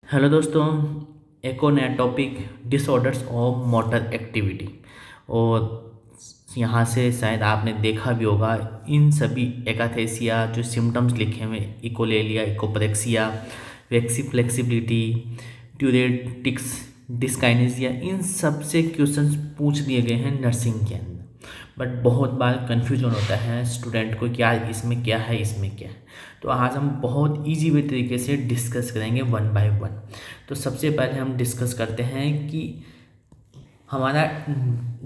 Hello दोस्तों, एक और नया topic disorders of motor activity. और यहाँ से शायद आपने देखा भी होगा इन सभी एकाथेसिया जो सिम्टम्स लिखे हुए इकोलेलिया, इकोप्रेक्सिया, वेक्सी फ्लेक्सिबिलिटी, ट्यूरेटिक्स, डिस्काइनेसिया, इन सब से क्वेश्चंस पूछ दिए गए हैं नर्सिंग के अंदर। बट बहुत बार कन्फ्यूजन होता है स्टूडेंट को, क्या इसमें क्या है, इसमें क्या है। तो आज हम बहुत इजी वे तरीके से डिस्कस करेंगे वन बाय वन। तो सबसे पहले हम डिस्कस करते हैं कि हमारा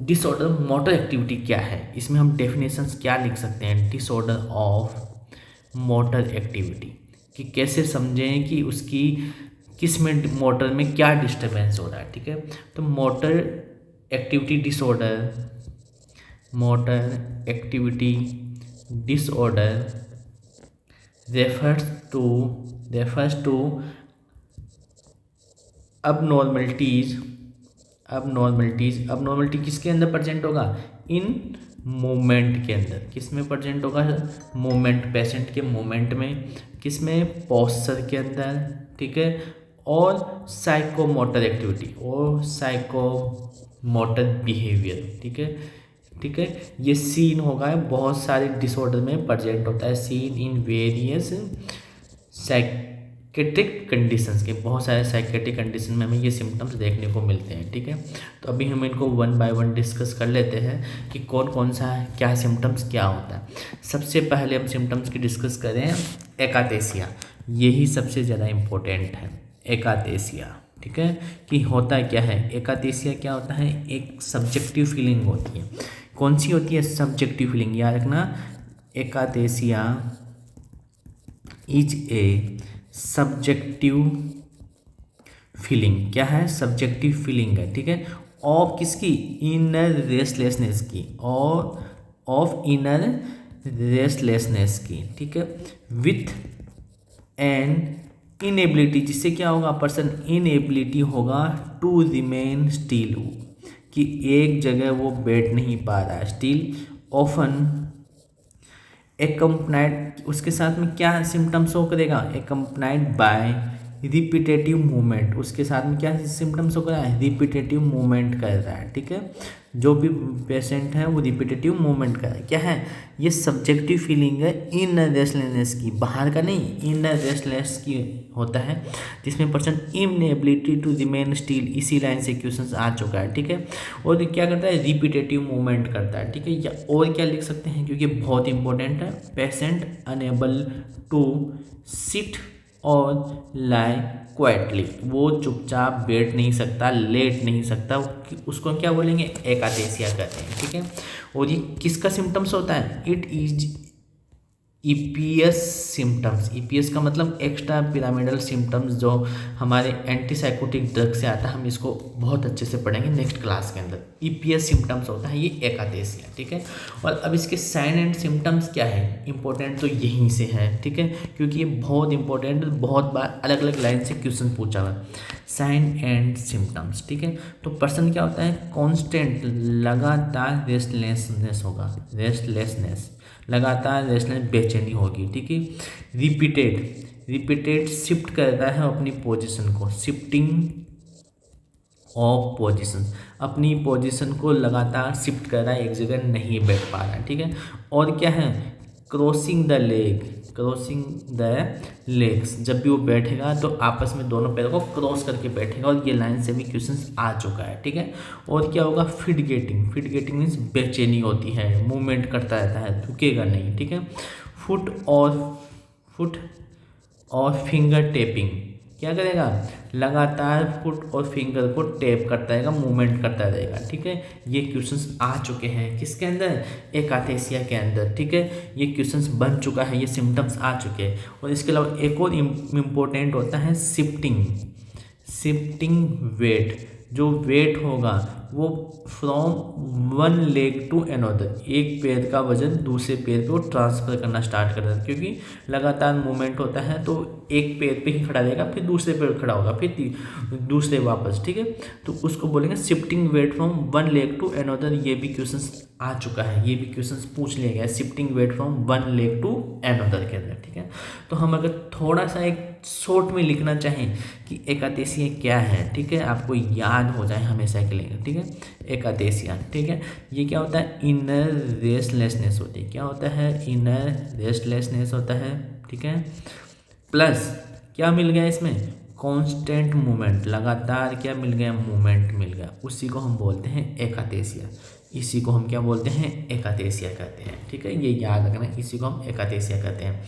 डिसऑर्डर मोटर एक्टिविटी क्या है। इसमें हम डेफिनेशंस क्या लिख सकते हैं डिसऑर्डर ऑफ मोटर एक्टिविटी, कि कैसे समझें कि उसकी किस में मोटर में क्या डिस्टर्बेंस हो रहा है। ठीक है, तो motor activity disorder, motor activity disorder refers to abnormalities किसके अंदर प्रेजेंट होगा? इन मूवमेंट के अंदर। किस में प्रेजेंट होगा? मूवमेंट, पेशेंट के मूवमेंट में। किस में? पोस्चर के अंदर। ठीक है, और साइकोमोटर एक्टिविटी और साइकोमोटर बिहेवियर। ठीक है, ठीक है, ये सीन होगा, बहुत सारे डिसऑर्डर में प्रेजेंट होता है। Seen in various psychiatric conditions के, बहुत सारे साइकेट्रिक कंडीशन में हमें ये सिम्टम्स देखने को मिलते हैं। ठीक है, तो अभी हम इनको वन बाय वन डिस्कस कर लेते हैं कि कौन कौन सा है, क्या सिम्टम्स क्या होता है। सबसे पहले हम सिम्टम्स की डिस्कस करें एकाथेसिया। यही सबसे ज़्यादा इम्पोर्टेंट है एकाथेसिया। ठीक है, कि होता क्या है एकाथेसिया? क्या होता है? एक सब्जेक्टिव फीलिंग होती है। कौन सी होती है? Subjective feeling. याद रखना, एकाथेसिया इज ए सब्जेक्टिव फीलिंग। क्या है? सब्जेक्टिव फीलिंग है। ठीक है, ऑफ किसकी? इनर रेस्टलेसनेस की, और ऑफ इनर रेस्टलेसनेस की। ठीक है, विथ एन इनएबिलिटी, जिससे क्या होगा? पर्सन इनएबिलिटी होगा टू रिमेन स्टिल, कि एक जगह वो बैठ नहीं पा रहा है। स्टिल ऑफन एकम्पनाइड, उसके साथ में क्या सिम्टम्स शो करेगा? एकम्पनाइड बाय रिपीटेटिव मूवमेंट। उसके साथ में क्या सिम्टम्स शो कर रहा है? रिपीटेटिव मूवमेंट कर रहा है। ठीक है, जो भी पेशेंट है वो रिपीटेटिव मूवमेंट कर रहा है। क्या है? ये सब्जेक्टिव फीलिंग है इनर रेस्टलेसनेस की, बाहर का नहीं, इनर रेस्टलेस की होता है, जिसमें person inability to remain still. इसी लाइन से क्वेश्चन आ चुका है। ठीक है, और क्या करता है? रिपीटेटिव मूवमेंट करता है। ठीक है, या और क्या लिख सकते हैं, क्योंकि बहुत इंपॉर्टेंट है, पेशेंट अनेबल टू सिट और लाई क्वाइटली, वो चुपचाप बैठ नहीं सकता, लेट नहीं सकता, उसको क्या बोलेंगे? एकाथेसिया कहते हैं। ठीक है, और ये किसका सिम्टम्स होता है? It is EPS symptoms. EPS का मतलब एक्स्ट्रा पिरामिडल सिम्टम्स, जो हमारे एंटीसाइकोटिक ड्रग से आता है। हम इसको बहुत अच्छे से पढ़ेंगे नेक्स्ट क्लास के अंदर। ईपीएस सिम्टम्स होता है ये एकाथेसिया। ठीक है, और अब इसके साइन एंड सिम्टम्स क्या है? इंपॉर्टेंट तो यहीं से है। ठीक है, क्योंकि ये बहुत इंपॉर्टेंट, बहुत बार अलग अलग लाइन से क्वेश्चन पूछा हुआ है। Sign and symptoms. ठीक है, तो पर्सन क्या होता है? कॉन्स्टेंट, लगातार रेस्टलेसनेस होगा, रेस्टलेसनेस, लगातार रेस्टलेस, बेचैनी होगी। ठीक है, रिपीटेड शिफ्ट करता है अपनी पोजीशन को, शिफ्टिंग ऑफ पोजीशन, अपनी पोजीशन को लगातार शिफ्ट कर रहा है, एक जगह नहीं बैठ पा रहा है। ठीक है, और क्या है? Crossing the leg, crossing the legs, जब भी वो बैठेगा तो आपस में दोनों पैरों को क्रॉस करके बैठेगा, और ये लाइन से भी क्वेश्चन आ चुका है। ठीक है, और क्या होगा? फिट गेटिंग मीन्स बेचैनी होती है, मूवमेंट करता रहता है, रुकेगा नहीं। ठीक है, फुट और फिंगर टेपिंग, क्या करेगा? लगातार फुट और फिंगर को टैप करता रहेगा, मूवमेंट करता रहेगा। ठीक है, ये क्वेश्चंस आ चुके हैं किसके अंदर? एकाथेसिया के अंदर। ठीक है, ये क्वेश्चंस बन चुका है, ये सिम्टम्स आ चुके हैं। और इसके अलावा एक और इम्पोर्टेंट होता है शिफ्टिंग वेट। जो वेट होगा वो from one leg to another, एक पैर का वजन दूसरे पैर पे वो ट्रांसफ़र करना स्टार्ट कर देता है, क्योंकि लगातार मूवमेंट होता है। तो एक पैर पे ही खड़ा रहेगा, फिर दूसरे पैर खड़ा होगा, फिर दूसरे वापस। ठीक है, तो उसको बोलेंगे shifting weight from one leg to another. ये भी क्वेश्चन आ चुका है, ये भी क्वेश्चन पूछ लिया गया है, shifting weight from one leg to another के अंदर। ठीक है, तो हम अगर थोड़ा सा एक शॉर्ट में लिखना चाहें कि एकादेशिया क्या है, ठीक है, आपको याद हो जाए हमेशा के लिए, ठीक है। एकादेशिया, ठीक है, ये क्या होता है, इनर रेस्टलेसनेस होती है। क्या होता है, इनर रेस्टलेसनेस होता है, ठीक है। प्लस क्या मिल गया इसमें, कांस्टेंट मूवमेंट, लगातार क्या मिल गया, मूवमेंट मिल गया, उसी को हम बोलते हैं एकादेशिया। इसी को हम क्या बोलते हैं, एकादेशिया कहते हैं, ठीक है, ये याद रखना, इसी को हम एकादेशिया कहते हैं।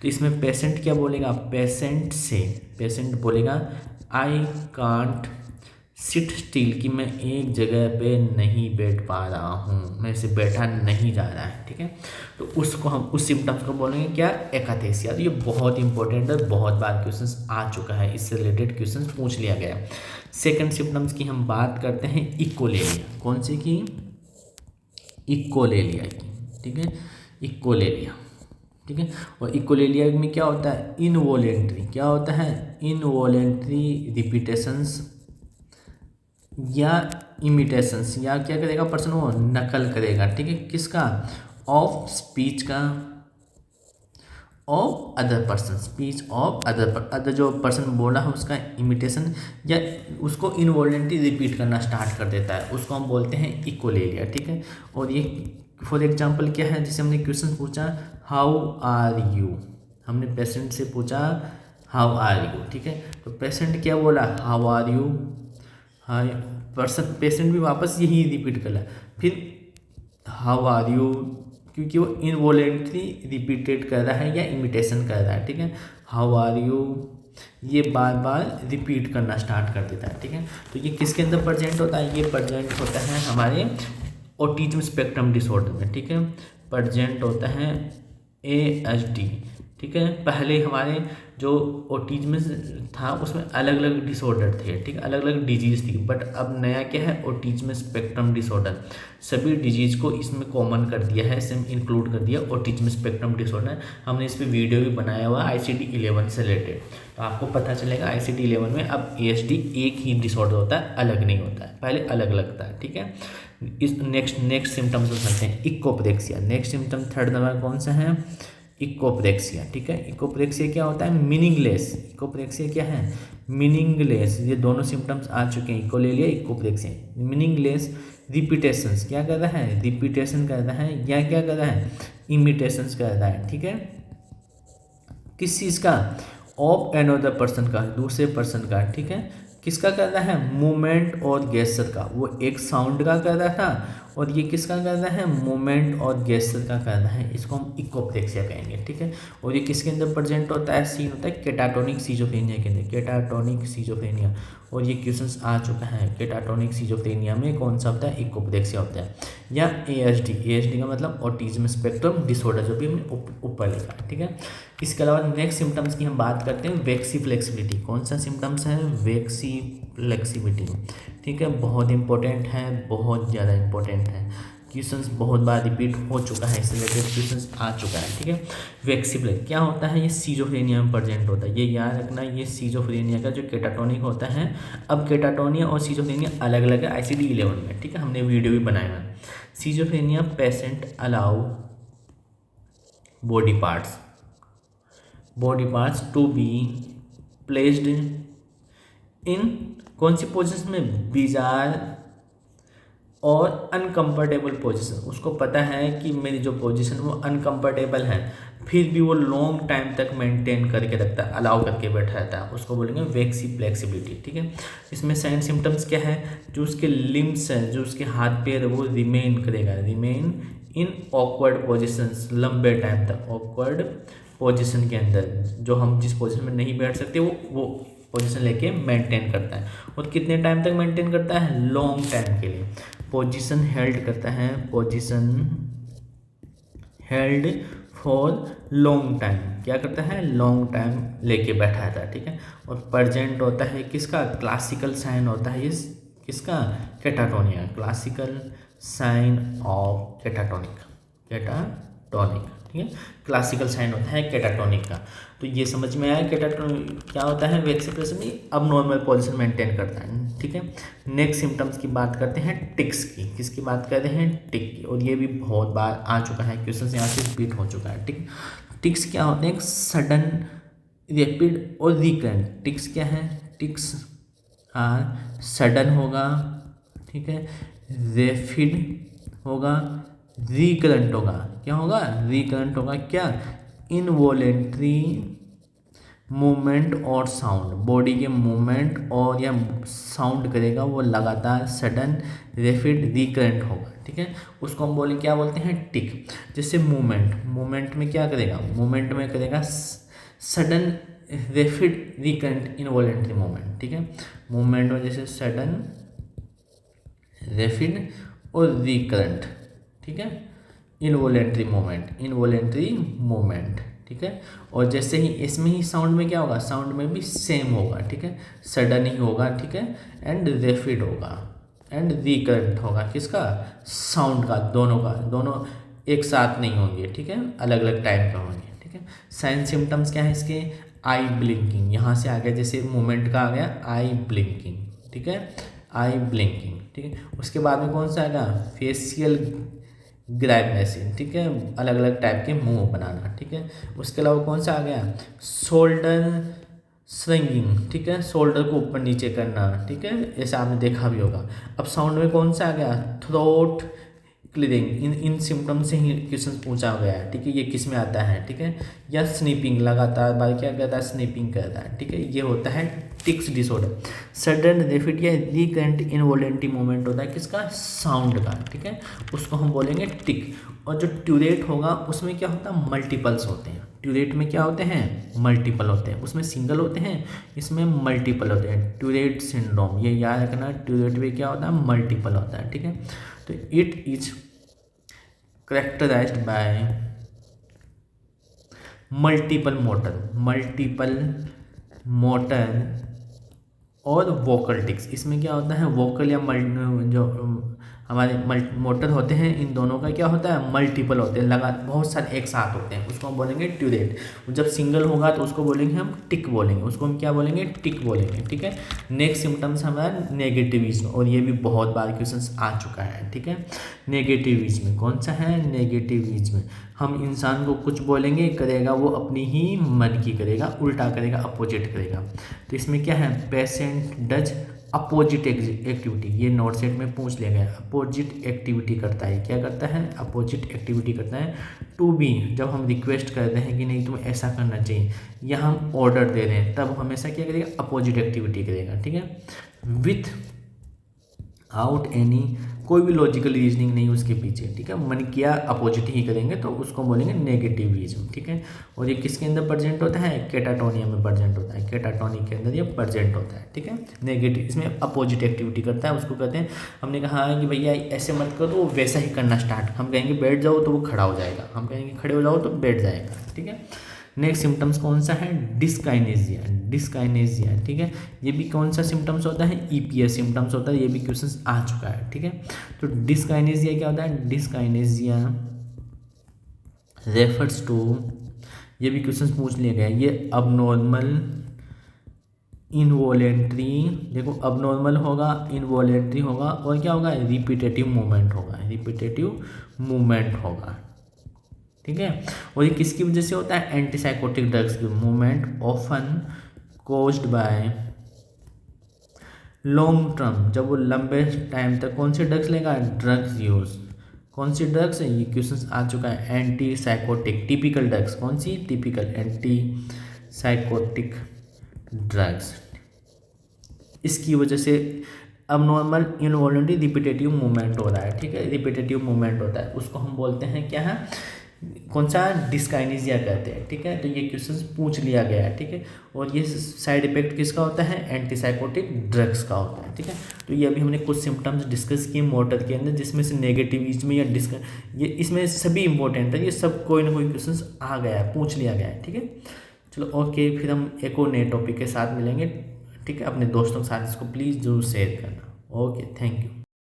तो इसमें पेशेंट क्या बोलेगा, पेशेंट बोलेगा आई कांट सिट स्टिल, कि मैं एक जगह पे नहीं बैठ पा रहा हूँ, मैं इसे बैठा नहीं जा रहा है, ठीक है। तो उसको हम उस सिम्टम्स को बोलेंगे क्या, एकादेशिया। तो ये बहुत इंपॉर्टेंट है, बहुत बार क्वेश्चंस आ चुका है, इससे रिलेटेड क्वेश्चंस पूछ लिया गया। सेकंड सिम्टम्स की हम बात करते हैं इकोलेलिया। कौन सी की, इकोलेलिया की, ठीक है, इकोलेलिया, ठीक है। और इकोलेलिया में क्या होता है, इनवॉलेंट्री, क्या होता है, इनवॉलेंट्री रिपीटेशंस या इमिटेशंस, या क्या करेगा पर्सन, वो नकल करेगा, ठीक है, किसका, ऑफ स्पीच का, of other person, speech of other जो पर्सन बोला है उसका इमिटेशन या उसको इनवॉलेंटरी रिपीट करना स्टार्ट कर देता है, उसको हम बोलते हैं इकोलेलिया, ठीक है। और ये फॉर एग्जांपल क्या है, जैसे हमने क्वेश्चन पूछा हाउ आर यू, हमने पेशेंट से पूछा हाउ आर यू, ठीक है, तो पेशेंट क्या बोला, हाउ आर यू, हाँ, पेशेंट भी वापस यही रिपीट कर रहा है, फिर हाउ आर यू, क्योंकि वो इनवॉलेंटरी रिपीटेड कर रहा है या इमिटेशन कर रहा है, ठीक है, हाउ आर यू, ये बार बार रिपीट करना स्टार्ट कर देता है, ठीक है। तो ये किसके अंदर प्रेजेंट होता है, ये प्रेजेंट होता है हमारे ऑटिज्म स्पेक्ट्रम डिसऑर्डर में, ठीक है, प्रेजेंट होता है ASD, ठीक है। पहले हमारे जो ऑटिज्म था उसमें अलग अलग डिसऑर्डर थे, ठीक है, अलग अलग डिजीज़ थी, बट अब नया क्या है, ऑटिज्म स्पेक्ट्रम डिसऑर्डर, सभी डिजीज़ को इसमें कॉमन कर दिया है, इसमें इंक्लूड कर दिया ऑटिज्म स्पेक्ट्रम डिसऑर्डर। हमने इस पर वीडियो भी बनाया हुआ ICD-11 से रिलेटेड, तो आपको पता चलेगा ICD-11 में अब ASD एक ही डिसऑर्डर होता है, अलग नहीं होता है, पहले अलग लगता है, ठीक है। इस नेक्स्ट सिम्टम्स हो सकते हैं echopraxia. Next symptom third number कौन सा है, इकोप्रेक्सिया, ठीक है। इकोप्रेक्सिया क्या होता है, मीनिंगलेस, इकोप्रेक्सिया क्या है, मीनिंगलेस, ये दोनों सिम्टम्स आ चुके हैं, इकोलेलिया, इकोप्रेक्सिया। मीनिंगलेस रिपीटेशंस, क्या कर रहा है, रिपीटेशन कर रहा है या क्या कर रहा है, इमिटेशंस कर रहा है, ठीक है, किस चीज़ का, ऑफ अनदर पर्सन का, दूसरे पर्सन का, ठीक है, किसका कर रहा है, मूवमेंट और गेस्चर का, वो एक साउंड का कर रहा था और ये किसका कर रहा है, मूवमेंट और गेस्चर का कर रहा है, इसको हम इकोप्रेक्सिया कहेंगे, ठीक है। और ये किसके अंदर प्रेजेंट होता है, सीन होता है केटाटोनिक सीजोफ्रेनिया के अंदर, केटाटोनिक सीजोफ्रेनिया। और ये क्वेश्चंस आ चुका है, केटाटोनिक सीजोफ्रेनिया में कौन सा होता है, इकोप्रेक्सिया होता है, या ASD का मतलब ऑटिज्म स्पेक्ट्रम डिसऑर्डर, जो भी हमने ऊपर लिखा है, ठीक है। इसके अलावा नेक्स्ट सिम्टम्स की हम बात करते हैं, वेक्सी फ्लेक्सिबिलिटी। कौन सा सिम्टम्स है, वेक्सी फ्लेक्सिबिलिटी, ठीक है, बहुत इंपॉर्टेंट है, बहुत ज़्यादा इंपॉर्टेंट है, क्वेश्चंस बहुत बार रिपीट हो चुका है, इससे रिलेटेड क्वेश्चंस आ चुका है, ठीक है। वेक्सिफ्लेक्स क्या होता है, ये सीजोफ्रेनिया में प्रेजेंट होता है, ये याद रखना, ये सीजोफ्रेनिया का जो केटाटोनिक होता है। अब केटाटोनिया और सीजोफ्रेनिया अलग अलग है ICD-11 में, ठीक है, हमने वीडियो भी बनाया है। Schizophrenia patient allow body parts to be placed in कौन सी पोजिशन में, बिजार और अनकंफर्टेबल पोजीशन। उसको पता है कि मेरी जो पोजीशन वो अनकंफर्टेबल है, फिर भी वो लॉन्ग टाइम तक मेंटेन करके रखता है, अलाउ करके बैठा रहता है, उसको बोलेंगे वेक्सी फ्लेक्सिबिलिटी, ठीक है। इसमें साइन सिम्टम्स क्या है, जो उसके लिम्स है, जो उसके हाथ पैर है, वो रिमेन करेगा, रिमेन इन ऑकवर्ड पोजिशंस, लंबे टाइम तक ऑकवर्ड पोजिशन के अंदर, जो हम जिस पोजिशन में नहीं बैठ सकते वो पोजीशन लेके मेंटेन करता है। और कितने टाइम तक मेंटेन करता है, लॉन्ग टाइम के लिए पोजीशन हेल्ड करता है, position held for long time, क्या करता है, लॉन्ग टाइम लेके बैठा रहता है, ठीक है। और प्रेजेंट होता है किसका, क्लासिकल साइन होता है इस किसका, केटाटोनिया, क्लासिकल साइन ऑफ केटाटोनिक, ठीक है, क्लासिकल साइन होता है केटाटोनिक का। तो ये समझ में आया, केटाटोनिक क्या होता है, वेक्सी फ्लेक्सिबिलिटी, अब नॉर्मल पोजीशन मेंटेन करता है, ठीक है। नेक्स्ट सिम्टम्स की बात करते हैं टिक्स की, किसकी बात कर रहे हैं, टिक की, और ये भी बहुत बार आ चुका है, क्वेश्चन यहाँ से रिपीट हो चुका है, ठीक। टिक्स क्या होते हैं, सडन रैपिड और रिकरेंट। टिक्स क्या है? टिक्स आर सडन होगा, ठीक है, रैपिड होगा, रिकरेंट होगा। क्या होगा? रिकरेंट होगा। क्या? इनवॉलेंट्री मूवमेंट और साउंड, बॉडी के मूवमेंट और या साउंड करेगा वो लगातार, सडन, रैपिड, रिकरेंट होगा, ठीक है। उसको हम बोले क्या बोलते हैं? टिक। जैसे मूवमेंट में क्या करेगा? मूवमेंट में करेगा sudden, rapid, recurrent, involuntary movement, ठीक है। मूवमेंट में जैसे सडन, रैपिड और रिकरेंट, ठीक है। इनवॉलेंट्री मूवमेंट, ठीक है। और जैसे ही इसमें ही साउंड में क्या होगा? साउंड में भी सेम होगा, ठीक है, सडन ही होगा, ठीक है, एंड रैपिड होगा एंड रिकरेंट होगा। किसका? साउंड का। दोनों एक साथ नहीं होंगे, ठीक है, अलग अलग टाइप का होंगे, ठीक है। साइन सिम्टम्स क्या है इसके? आई ब्लिंकिंग, यहाँ से आ गया, जैसे मूवमेंट का आ गया आई ब्लिंकिंग, ठीक है, आई ब्लिंकिंग, ठीक है। उसके बाद में कौन सा आएगा? फेशियल ग्राइमेसिंग, ठीक है, अलग अलग टाइप के मुंह बनाना, ठीक है। उसके अलावा कौन सा आ गया? शोल्डर स्विंगिंग, ठीक है, शोल्डर को ऊपर नीचे करना, ठीक है, ऐसा आपने देखा भी होगा। अब साउंड में कौन सा आ गया? Throat clearing. इन सिम्टम से ही क्वेश्चन पूछा गया है, ठीक है, ये किस में आता है, ठीक है। या स्नीपिंग, लगातार बार क्या करता है? स्नीपिंग करता है, ठीक है, ये होता है टिक्स डिसऑर्डर। सडन, रैपिड या रिकरेंट इनवॉलेंट्री मूवमेंट होता है किसका? साउंड का, ठीक है, उसको हम बोलेंगे टिक। और जो ट्यूरेट होगा उसमें क्या होता है? मल्टीपल्स होते हैं। ट्यूरेट में क्या होते हैं? मल्टीपल होते हैं। उसमें सिंगल होते हैं, इसमें मल्टीपल होते हैं। ट्यूरेट सिंड्रोम, ये याद रखना, ट्यूरेट में क्या होता है? मल्टीपल होता है, ठीक है। तो it is characterised bye multiple motor और वोकल टिक्स। इसमें क्या होता है? वोकल या जो हमारे मोटर होते हैं, इन दोनों का क्या होता है? मल्टीपल होते हैं, बहुत सारे एक साथ होते हैं, उसको हम बोलेंगे ट्यूरेट। जब सिंगल होगा तो उसको बोलेंगे हम टिक बोलेंगे, उसको हम क्या बोलेंगे? टिक बोलेंगे, ठीक है। नेक्स्ट सिम्टम्स हमारा नेगेटिविज्म, और ये भी बहुत बार क्वेश्चन आ चुका है, ठीक है। नेगेटिविज्म कौन सा है? नेगेटिविज्म, हम इंसान को कुछ बोलेंगे, करेगा वो अपनी ही मन की करेगा, उल्टा करेगा, अपोजिट करेगा। तो इसमें क्या है? पेशेंट डज अपोजिट एक्टिविटी, ये नोट सेट में पूछ लिया गया। अपोजिट एक्टिविटी करता है, क्या करता है? अपोजिट एक्टिविटी करता है। टू बी, जब हम रिक्वेस्ट करते हैं कि नहीं तुम्हें ऐसा करना चाहिए, या हम ऑर्डर दे रहे हैं, तब हमेशा क्या करेगा? अपोजिट एक्टिविटी करेगा, ठीक है। विथ आउट एनी, कोई भी लॉजिकल रीजनिंग नहीं उसके पीछे, ठीक है, मन किया अपोजिट ही करेंगे, तो उसको बोलेंगे नेगेटिविज्म, ठीक है। और ये किसके अंदर प्रेजेंट होता है? कैटाटोनिया में प्रेजेंट होता है, कैटाटोनिक के अंदर ये प्रेजेंट होता है, ठीक है। नेगेटिव, इसमें अपोजिट एक्टिविटी करता है, उसको कहते हैं, हमने कहा कि भैया ऐसे मत करो तो वो वैसा ही करना स्टार्ट, हम कहेंगे बैठ जाओ तो वो खड़ा हो जाएगा, हम कहेंगे खड़े हो जाओ तो बैठ जाएगा, ठीक है। नेक्स्ट सिम्टम्स कौन सा है? डिस्काइनेजिया, ठीक है, ये भी कौन सा सिम्टम्स होता है? ईपीएस सिम्टम्स होता है, ये भी क्वेश्चन आ चुका है, ठीक है। तो डिस्काइनेजिया क्या होता है? डिस्काइनेजिया रेफर्स टू, ये भी क्वेश्चन पूछ लिया गया, ये अबनॉर्मल इनवॉलेंट्री, देखो अबनॉर्मल होगा, इनवॉलेंट्री होगा, और क्या होगा? रिपीटेटिव मूवमेंट होगा, ठीक है। और ये किसकी वजह से होता है? एंटीसाइकोटिक ड्रग्स की movement, often caused by long term, जब वो लंबे टाइम तक कौन से ड्रग्स लेगा? ड्रग्स यूज, कौन सी ड्रग्स है? ये क्वेश्चन आ चुका है। एंटीसाइकोटिक टिपिकल ड्रग्स, कौन सी? टिपिकल एंटीसाइकोटिक ड्रग्स, इसकी वजह से अबनॉर्मल इनवॉलेंट्री रिपीटेटिव मूवमेंट हो रहा है, ठीक है, रिपीटेटिव मूवमेंट होता है, उसको हम बोलते हैं क्या है? कौन सा? डिस्काइनेजिया कहते हैं, ठीक है। तो ये क्वेश्चन पूछ लिया गया है, ठीक है। और ये साइड इफेक्ट किसका होता है? एंटीसाइकोटिक ड्रग्स का होता है, ठीक है। तो ये अभी हमने कुछ सिम्टम्स डिस्कस किए मोटर के अंदर, जिसमें से नेगेटिविज्म या ये इसमें सभी इंपॉर्टेंट है, ये सब कोई ना कोई क्वेश्चन आ गया है, पूछ लिया गया है, ठीक है। चलो ओके, फिर हम एक और नए टॉपिक के साथ मिलेंगे, ठीक है। अपने दोस्तों के साथ इसको प्लीज़ जरूर शेयर करना। Okay, thank you.